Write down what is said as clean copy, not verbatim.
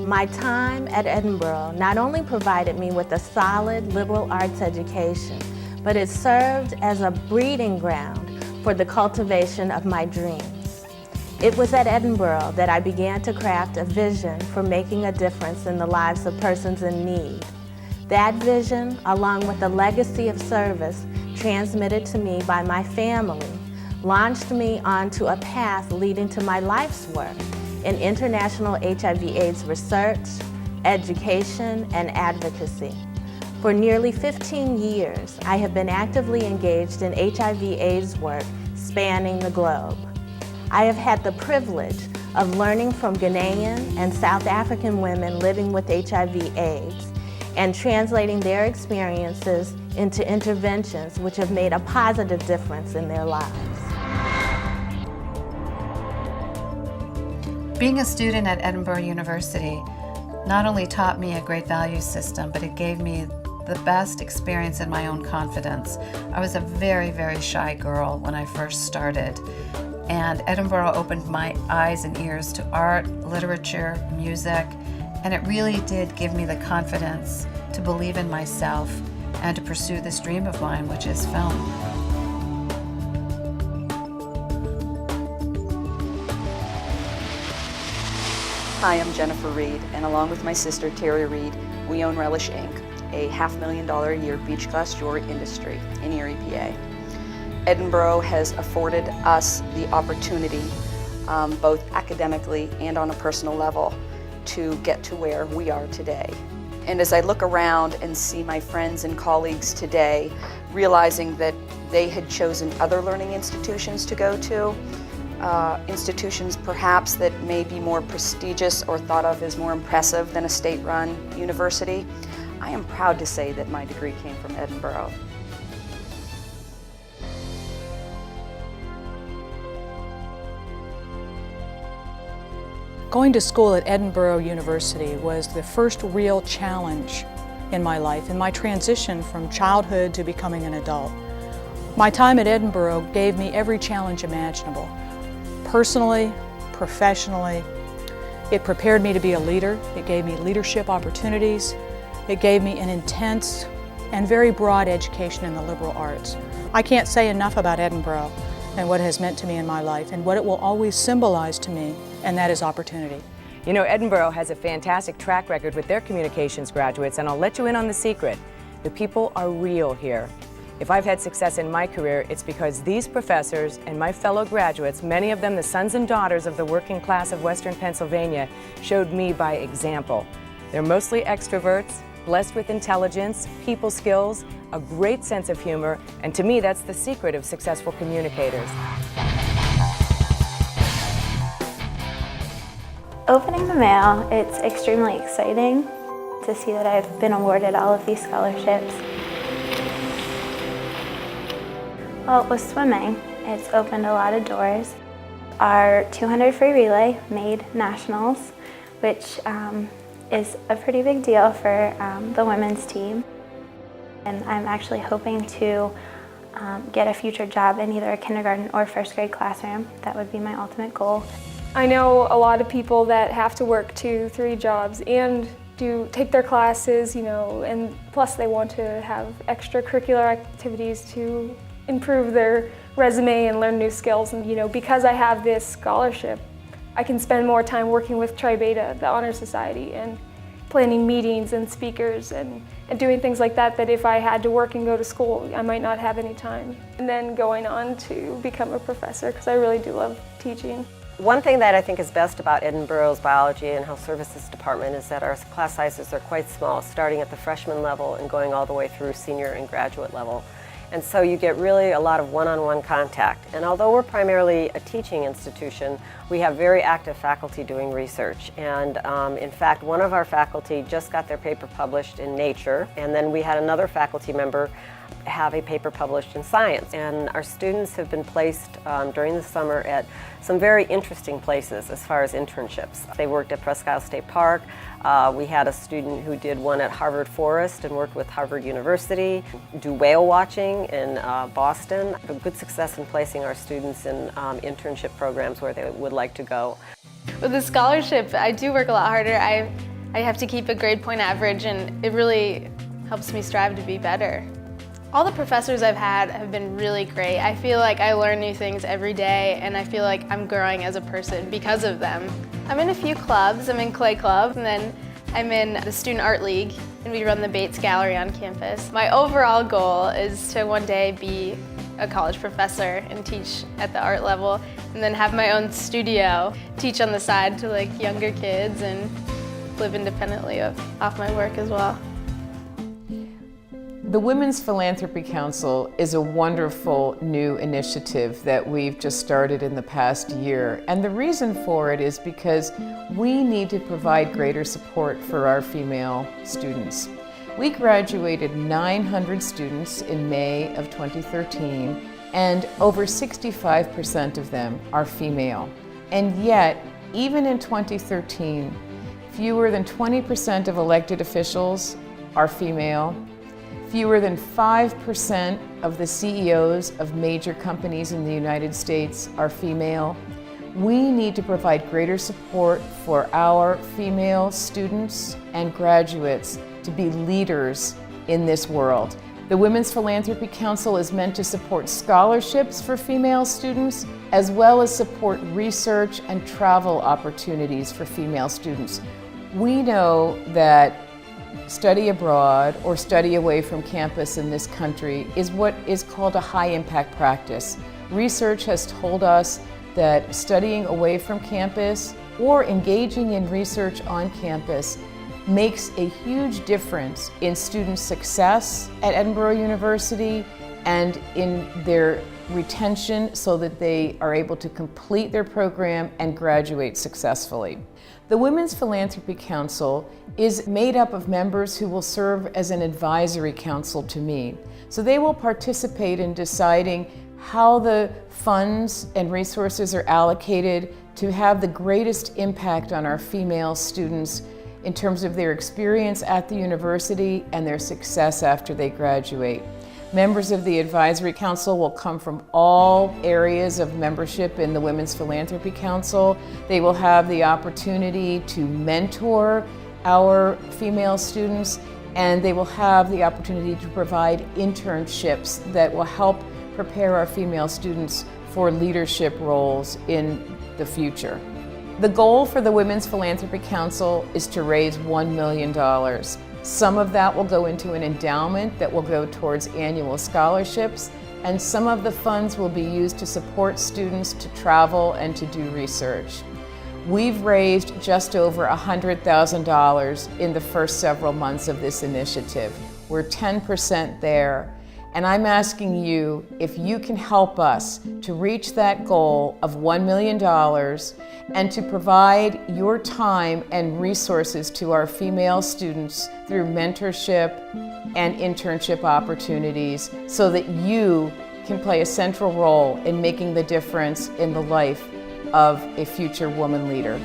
My time at Edinboro not only provided me with a solid liberal arts education, but it served as a breeding ground for the cultivation of my dreams. It was at Edinboro that I began to craft a vision for making a difference in the lives of persons in need. That vision, along with the legacy of service transmitted to me by my family, launched me onto a path leading to my life's work in international HIV/AIDS research, education, and advocacy. For nearly 15 years, I have been actively engaged in HIV/AIDS work spanning the globe. I have had the privilege of learning from Ghanaian and South African women living with HIV/AIDS and translating their experiences into interventions which have made a positive difference in their lives. Being a student at Edinboro University not only taught me a great value system, but it gave me the best experience in my own confidence. I was a very, very shy girl when I first started, and Edinboro opened my eyes and ears to art, literature, music, and it really did give me the confidence to believe in myself and to pursue this dream of mine, which is film. Hi, I'm Jennifer Reed, and along with my sister Terry Reed, we own Relish Inc., a $500,000 a year beach glass jewelry industry in Erie, PA. Edinboro has afforded us the opportunity, both academically and on a personal level, to get to where we are today. And as I look around and see my friends and colleagues today, realizing that they had chosen other learning institutions to go to, institutions perhaps that may be more prestigious or thought of as more impressive than a state-run university, I am proud to say that my degree came from Edinboro. Going to school at Edinboro University was the first real challenge in my life, in my transition from childhood to becoming an adult. My time at Edinboro gave me every challenge imaginable. Personally, professionally, it prepared me to be a leader. It gave me leadership opportunities. It gave me an intense and very broad education in the liberal arts. I can't say enough about Edinboro and what it has meant to me in my life and what it will always symbolize to me, and that is opportunity. You know, Edinboro has a fantastic track record with their communications graduates, and I'll let you in on the secret. The people are real here. If I've had success in my career, it's because these professors and my fellow graduates, many of them the sons and daughters of the working class of Western Pennsylvania, showed me by example. They're mostly extroverts, blessed with intelligence, people skills, a great sense of humor, and to me that's the secret of successful communicators. Opening the mail, it's extremely exciting to see that I've been awarded all of these scholarships. Well, with swimming, it's opened a lot of doors. Our 200 free relay made nationals, which is a pretty big deal for the women's team. And I'm actually hoping to get a future job in either a kindergarten or first grade classroom. That would be my ultimate goal. I know a lot of people that have to work 2-3 jobs and take their classes, you know, and plus they want to have extracurricular activities to improve their resume and learn new skills. And you know, because I have this scholarship, I can spend more time working with Tri Beta, the Honor Society, and planning meetings and speakers and doing things like that, that if I had to work and go to school, I might not have any time. And then going on to become a professor, because I really do love teaching. One thing that I think is best about Edinboro's Biology and Health Services Department is that our class sizes are quite small, starting at the freshman level and going all the way through senior and graduate level. And so you get really a lot of one-on-one contact. And although we're primarily a teaching institution, we have very active faculty doing research. And in fact, one of our faculty just got their paper published in Nature, and then we had another faculty member have a paper published in Science. And our students have been placed during the summer at some very interesting places as far as internships. They worked at Presque Isle State Park. We had a student who did one at Harvard Forest and worked with Harvard University, do whale watching in Boston. A good success in placing our students in internship programs where they would like to go. With the scholarship, I do work a lot harder. I have to keep a grade point average, and it really helps me strive to be better. All the professors I've had have been really great. I feel like I learn new things every day, and I feel like I'm growing as a person because of them. I'm in a few clubs. I'm in Clay Club, and then I'm in the Student Art League, and we run the Bates Gallery on campus. My overall goal is to one day be a college professor and teach at the art level, and then have my own studio, teach on the side to like younger kids, and live independently off my work as well. The Women's Philanthropy Council is a wonderful new initiative that we've just started in the past year. And the reason for it is because we need to provide greater support for our female students. We graduated 900 students in May of 2013, and over 65% of them are female. And yet, even in 2013, fewer than 20% of elected officials are female. Fewer than 5% of the CEOs of major companies in the United States are female. We need to provide greater support for our female students and graduates to be leaders in this world. The Women's Philanthropy Council is meant to support scholarships for female students, as well as support research and travel opportunities for female students. We know that study abroad or study away from campus in this country is what is called a high impact practice. Research has told us that studying away from campus or engaging in research on campus makes a huge difference in student success at Edinburgh University and in their retention so that they are able to complete their program and graduate successfully. The Women's Philanthropy Council is made up of members who will serve as an advisory council to me. So they will participate in deciding how the funds and resources are allocated to have the greatest impact on our female students in terms of their experience at the university and their success after they graduate. Members of the Advisory Council will come from all areas of membership in the Women's Philanthropy Council. They will have the opportunity to mentor our female students, and they will have the opportunity to provide internships that will help prepare our female students for leadership roles in the future. The goal for the Women's Philanthropy Council is to raise $1 million. Some of that will go into an endowment that will go towards annual scholarships, and some of the funds will be used to support students to travel and to do research. We've raised just over $100,000 in the first several months of this initiative. We're 10% there, and I'm asking you if you can help us to reach that goal of $1 million and to provide your time and resources to our female students through mentorship and internship opportunities so that you can play a central role in making the difference in the life of a future woman leader.